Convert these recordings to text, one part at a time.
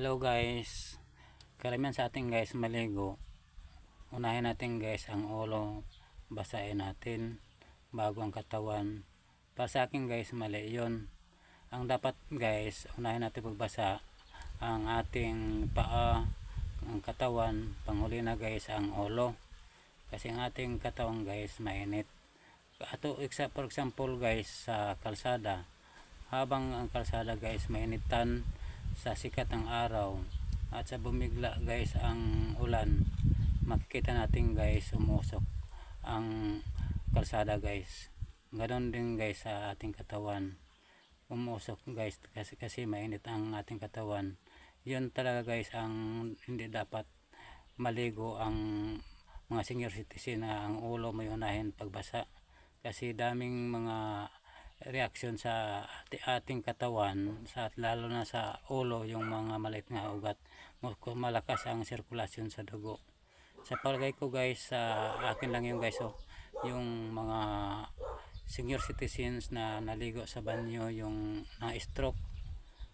Hello guys, karamihan sa ating guys maligo, unahin natin guys ang ulo, basahin natin bago ang katawan. Para sa akin guys mali yun. Ang dapat guys, unahin natin pagbasa ang ating paa, ang katawan, panghuli na guys ang ulo, kasi ang ating katawan guys mainit. For example guys, sa kalsada, habang ang kalsada guys mainitan sa sikat ng araw at sa bumigla guys ang ulan, makikita natin guys umusok ang kalsada guys. Ganon din guys sa ating katawan, umusok guys kasi mainit ang ating katawan. Yun talaga guys ang hindi dapat maligo ang mga senior citizen, na ang ulo may unahin pagbasa, kasi daming mga reaksyon sa ating katawan, lalo na sa ulo, yung mga maliit nga ugat, malakas ang sirkulasyon sa dugo. Sa palagay ko guys, sa akin lang yung guys, yung mga senior citizens na naligo sa banyo, yung na-stroke,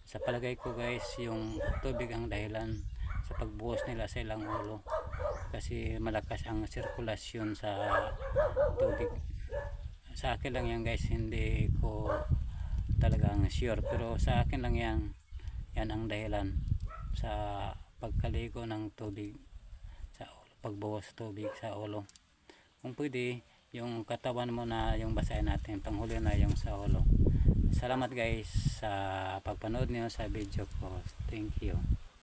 sa palagay ko guys, yung tubig ang dahilan sa pagbuhos nila sa ilang ulo, kasi malakas ang sirkulasyon sa tubig. Sa akin lang yan guys, hindi ko talagang sure, pero sa akin lang yan ang dahilan sa pagkaligo ng tubig sa ulo, pagbuhos tubig sa ulo. Kung pwede, yung katawan mo na yung basahin natin, panghuli na yung sa ulo. Salamat guys sa pagpanood niyo sa video ko. Thank you.